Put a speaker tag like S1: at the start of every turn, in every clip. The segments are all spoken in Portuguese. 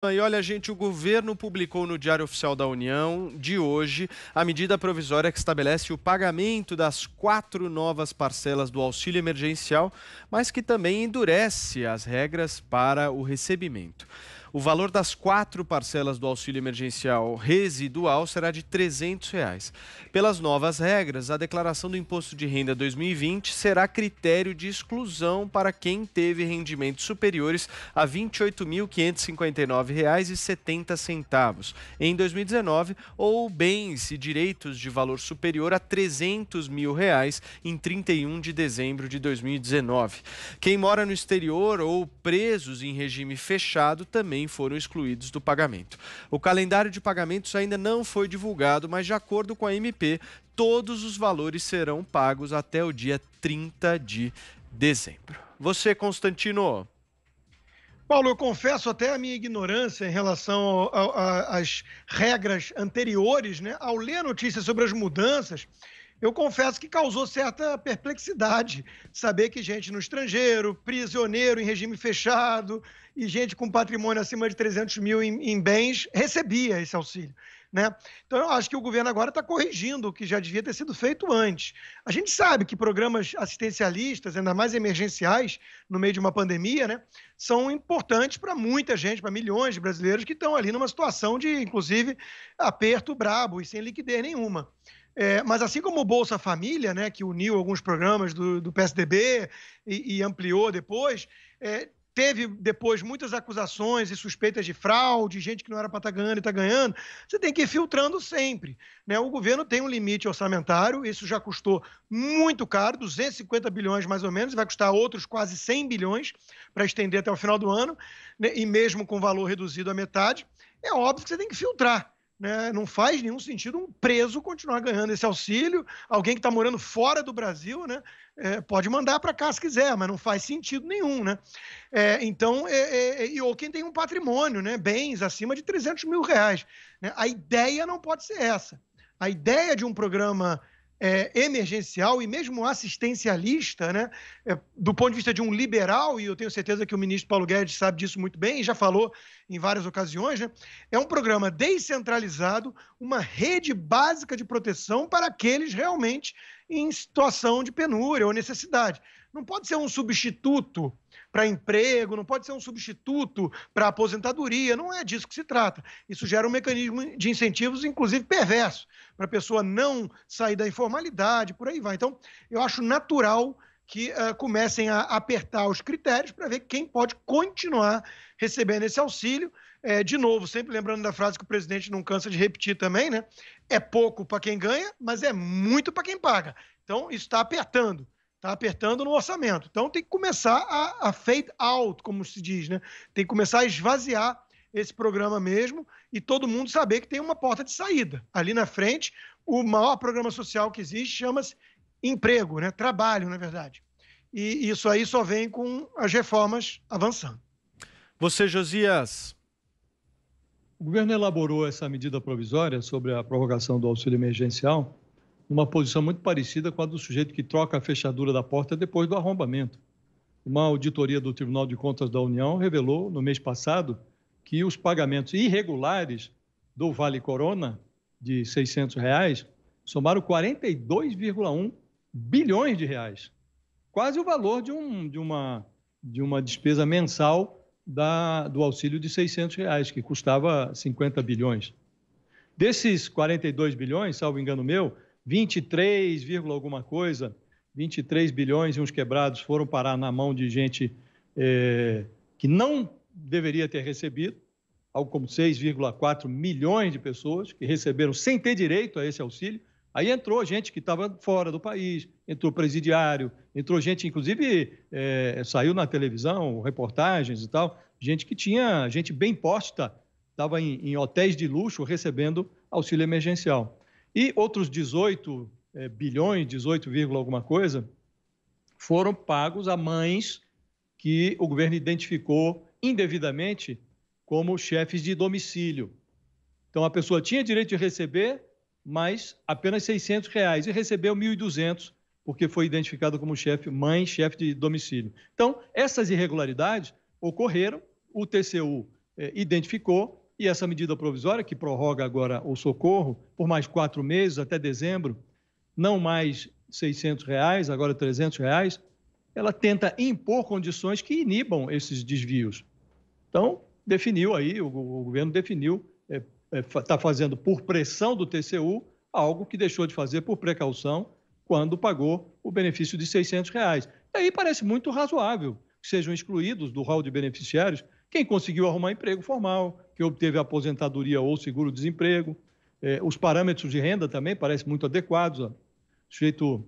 S1: E olha, gente, o governo publicou no Diário Oficial da União de hoje a medida provisória que estabelece o pagamento das 4 novas parcelas do auxílio emergencial, mas que também endurece as regras para o recebimento. O valor das 4 parcelas do auxílio emergencial residual será de R$ 300. Pelas novas regras, a declaração do Imposto de Renda 2020 será critério de exclusão para quem teve rendimentos superiores a R$ 28.559,70 em 2019 ou bens e direitos de valor superior a R$ 300 mil em 31 de dezembro de 2019. Quem mora no exterior ou presos em regime fechado também foram excluídos do pagamento. O calendário de pagamentos ainda não foi divulgado, mas de acordo com a MP, todos os valores serão pagos até o dia 30 de dezembro. Você, Constantino?
S2: Paulo, eu confesso até a minha ignorância em relação às regras anteriores, né? Ao ler a notícia sobre as mudanças, eu confesso que causou certa perplexidade saber que gente no estrangeiro, prisioneiro em regime fechado e gente com patrimônio acima de 300 mil em bens recebia esse auxílio, né? Então, eu acho que o governo agora está corrigindo o que já devia ter sido feito antes. A gente sabe que programas assistencialistas, ainda mais emergenciais, no meio de uma pandemia, né, são importantes para muita gente, para milhões de brasileiros que estão ali numa situação de, inclusive, aperto brabo e sem liquidez nenhuma. Mas assim como o Bolsa Família, né, que uniu alguns programas do PSDB e ampliou depois, teve depois muitas acusações e suspeitas de fraude, gente que não era para estar ganhando e está ganhando, você tem que ir filtrando sempre, né? O governo tem um limite orçamentário, isso já custou muito caro, 250 bilhões mais ou menos, vai custar outros quase 100 bilhões para estender até o final do ano, né? E mesmo com valor reduzido à metade, é óbvio que você tem que filtrar. Né? Não faz nenhum sentido um preso continuar ganhando esse auxílio. Alguém que está morando fora do Brasil, né? Pode mandar para cá se quiser, mas não faz sentido nenhum. Né? Então, ou quem tem um patrimônio, né? Bens acima de 300 mil reais. Né? A ideia não pode ser essa. A ideia de um programa emergencial e mesmo assistencialista, né, do ponto de vista de um liberal, e eu tenho certeza que o ministro Paulo Guedes sabe disso muito bem e já falou em várias ocasiões, né, é um programa descentralizado, uma rede básica de proteção para aqueles realmente em situação de penúria ou necessidade. Não pode ser um substituto para emprego, não pode ser um substituto para aposentadoria, não é disso que se trata. Isso gera um mecanismo de incentivos, inclusive perverso, para a pessoa não sair da informalidade, por aí vai. Então, eu acho natural que comecem a apertar os critérios para ver quem pode continuar recebendo esse auxílio. De novo, sempre lembrando da frase que o presidente não cansa de repetir também, né? É pouco para quem ganha, mas é muito para quem paga. Então, isso está apertando no orçamento. Então tem que começar a fade out, como se diz, né? Tem que começar a esvaziar esse programa mesmo e todo mundo saber que tem uma porta de saída. Ali na frente, o maior programa social que existe chama-se emprego, né? Trabalho, na verdade. E isso aí só vem com as reformas avançando.
S1: Você, Josias?
S3: O governo elaborou essa medida provisória sobre a prorrogação do auxílio emergencial numa posição muito parecida com a do sujeito que troca a fechadura da porta depois do arrombamento. Uma auditoria do Tribunal de Contas da União revelou, no mês passado, que os pagamentos irregulares do Vale Corona, de R$ 600, somaram 42,1 bilhões de reais. Quase o valor de uma despesa mensal do auxílio de R$ 600, que custava 50 bilhões. Desses 42 bilhões, salvo engano meu, 23, alguma coisa, 23 bilhões e uns quebrados foram parar na mão de gente que não deveria ter recebido, algo como 6,4 milhões de pessoas que receberam sem ter direito a esse auxílio. Aí entrou gente que estava fora do país, entrou presidiário, entrou gente, inclusive, saiu na televisão, reportagens e tal, gente bem posta, estava em hotéis de luxo recebendo auxílio emergencial. E outros 18 bilhões, 18, alguma coisa, foram pagos a mães que o governo identificou indevidamente como chefes de domicílio. Então, a pessoa tinha direito de receber, mas apenas R$ 600 e recebeu 1.200, porque foi identificado como chefe de domicílio. Então, essas irregularidades ocorreram, o TCU identificou, e essa medida provisória, que prorroga agora o socorro por mais 4 meses, até dezembro, não mais R$ 600, agora R$ 300, ela tenta impor condições que inibam esses desvios. Então, definiu aí, o governo definiu, está fazendo por pressão do TCU algo que deixou de fazer por precaução quando pagou o benefício de R$ 600. E aí parece muito razoável que sejam excluídos do rol de beneficiários quem conseguiu arrumar emprego formal, que obteve aposentadoria ou seguro-desemprego. Os parâmetros de renda também parecem muito adequados. O sujeito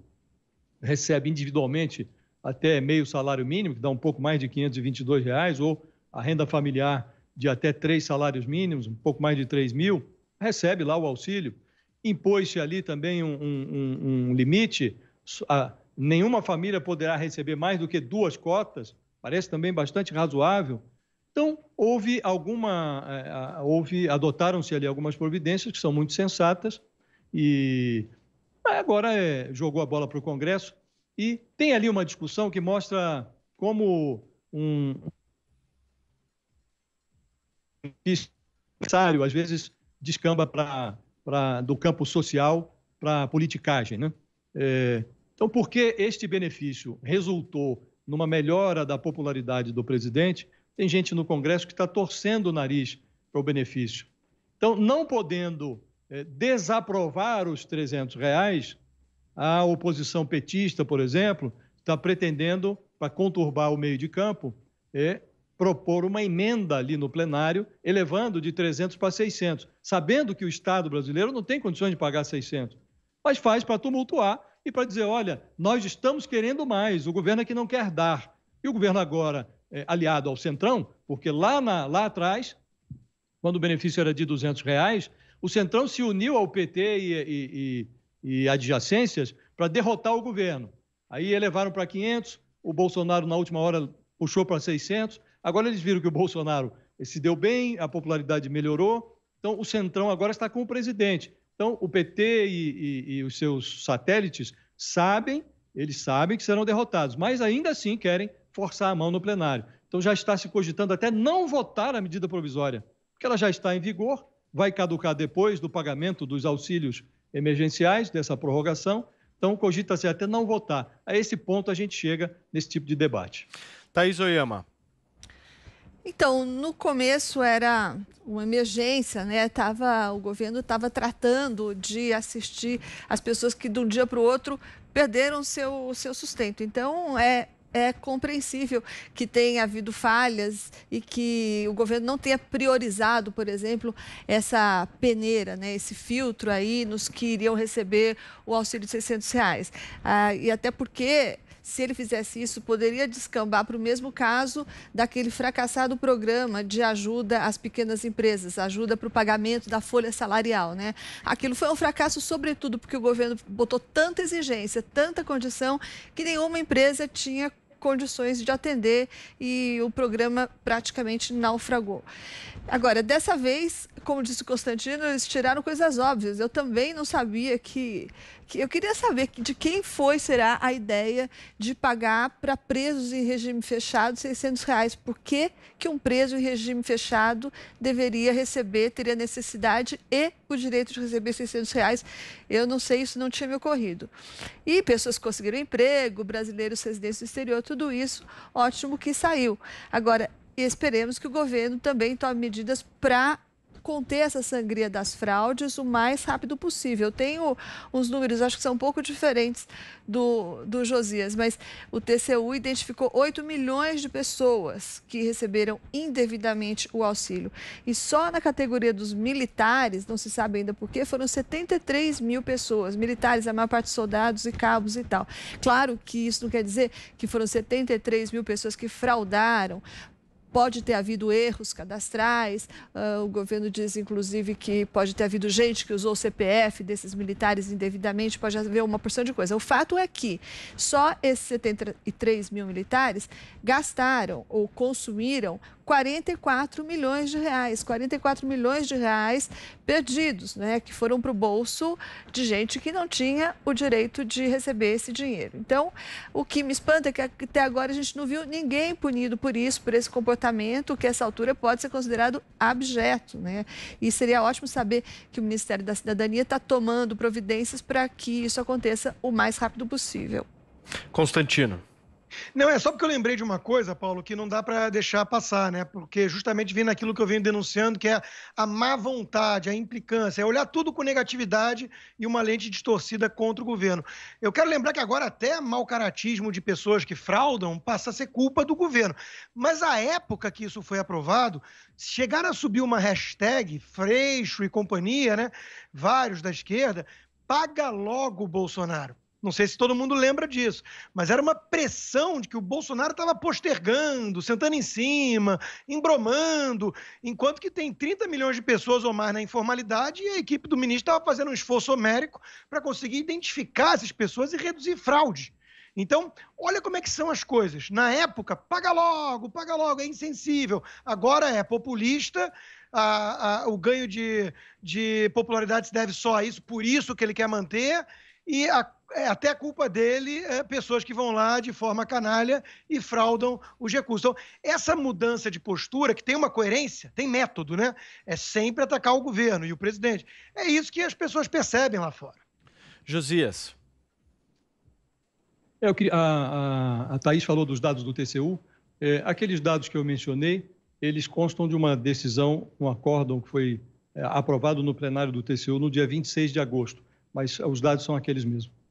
S3: recebe individualmente até meio salário mínimo, que dá um pouco mais de R$ 522, ou a renda familiar de até 3 salários mínimos, um pouco mais de 3 mil, recebe lá o auxílio. Impôs-se ali também um limite, nenhuma família poderá receber mais do que 2 cotas, parece também bastante razoável. Então, adotaram-se ali algumas providências que são muito sensatas e agora jogou a bola para o Congresso e tem ali uma discussão que mostra como um necessário, às vezes, descamba do campo social para a politicagem, né? Então, por que este benefício resultou numa melhora da popularidade do presidente? Tem gente no Congresso que está torcendo o nariz para o benefício. Então, não podendo desaprovar os R$ 300, a oposição petista, por exemplo, está pretendendo, para conturbar o meio de campo, propor uma emenda ali no plenário, elevando de 300 para 600, sabendo que o Estado brasileiro não tem condições de pagar 600, mas faz para tumultuar e para dizer, olha, nós estamos querendo mais, o governo é que não quer dar. E o governo agora, aliado ao Centrão, porque lá atrás, quando o benefício era de R$ 200, o Centrão se uniu ao PT e adjacências para derrotar o governo. Aí elevaram para 500, o Bolsonaro na última hora puxou para 600, agora eles viram que o Bolsonaro se deu bem, a popularidade melhorou, então o Centrão agora está com o presidente. Então o PT e os seus satélites eles sabem que serão derrotados, mas ainda assim querem forçar a mão no plenário. Então já está se cogitando até não votar a medida provisória, porque ela já está em vigor, vai caducar depois do pagamento dos auxílios emergenciais, dessa prorrogação, então cogita-se até não votar. A esse ponto a gente chega nesse tipo de debate.
S1: Thaís Oyama.
S4: Então, no começo era uma emergência, né? O governo estava tratando de assistir as pessoas que de um dia para o outro perderam seu sustento. Então, é compreensível que tenha havido falhas e que o governo não tenha priorizado, por exemplo, essa peneira, né, esse filtro aí nos que iriam receber o auxílio de R$ 600. E até porque, se ele fizesse isso, poderia descambar para o mesmo caso daquele fracassado programa de ajuda às pequenas empresas, ajuda para o pagamento da folha salarial, né? Aquilo foi um fracasso, sobretudo porque o governo botou tanta exigência, tanta condição, que nenhuma empresa tinha condições de atender e o programa praticamente naufragou. Agora, dessa vez, como disse o Constantino, eles tiraram coisas óbvias. Eu também não sabia que eu queria saber de quem será a ideia de pagar para presos em regime fechado R$ 600. Por que um preso em regime fechado teria necessidade e o direito de receber R$ 600? Eu não sei, isso não tinha me ocorrido. E pessoas que conseguiram emprego, brasileiros residentes no exterior, tudo isso, ótimo que saiu. Agora, esperemos que o governo também tome medidas para conter essa sangria das fraudes o mais rápido possível. Eu tenho uns números, acho que são um pouco diferentes do Josias, mas o TCU identificou 8 milhões de pessoas que receberam indevidamente o auxílio. E só na categoria dos militares, não se sabe ainda por quê, foram 73 mil pessoas. Militares, a maior parte soldados e cabos e tal. Claro que isso não quer dizer que foram 73 mil pessoas que fraudaram. Pode ter havido erros cadastrais, o governo diz, inclusive, que pode ter havido gente que usou o CPF desses militares indevidamente, pode haver uma porção de coisa. O fato é que só esses 73 mil militares gastaram ou consumiram 44 milhões de reais. 44 milhões de reais perdidos, né? Que foram para o bolso de gente que não tinha o direito de receber esse dinheiro. Então, o que me espanta é que até agora a gente não viu ninguém punido por isso, por esse comportamento, que a essa altura pode ser considerado abjeto, né? E seria ótimo saber que o Ministério da Cidadania está tomando providências para que isso aconteça o mais rápido possível.
S1: Constantino.
S2: Não, é só porque eu lembrei de uma coisa, Paulo, que não dá para deixar passar, né? Porque justamente vem naquilo que eu venho denunciando, que é a má vontade, a implicância, é olhar tudo com negatividade e uma lente distorcida contra o governo. Eu quero lembrar que agora até mau caratismo de pessoas que fraudam passa a ser culpa do governo. Mas a época que isso foi aprovado, chegaram a subir uma hashtag, Freixo e companhia, né? Vários da esquerda, paga logo o Bolsonaro. Não sei se todo mundo lembra disso, mas era uma pressão de que o Bolsonaro estava postergando, sentando em cima, embromando, enquanto que tem 30 milhões de pessoas ou mais na informalidade e a equipe do ministro estava fazendo um esforço homérico para conseguir identificar essas pessoas e reduzir fraude. Então, olha como é que são as coisas. Na época, paga logo, é insensível. Agora é populista, o ganho de popularidade se deve só a isso, por isso que ele quer manter, e até a culpa dele é pessoas que vão lá de forma canalha e fraudam os recursos. Então, essa mudança de postura, que tem uma coerência, tem método, né? É sempre atacar o governo e o presidente. É isso que as pessoas percebem lá fora.
S1: Josias.
S3: A Thaís falou dos dados do TCU. Aqueles dados que eu mencionei, eles constam de uma decisão, um acórdão que foi aprovado no plenário do TCU no dia 26 de agosto. Mas os dados são aqueles mesmos.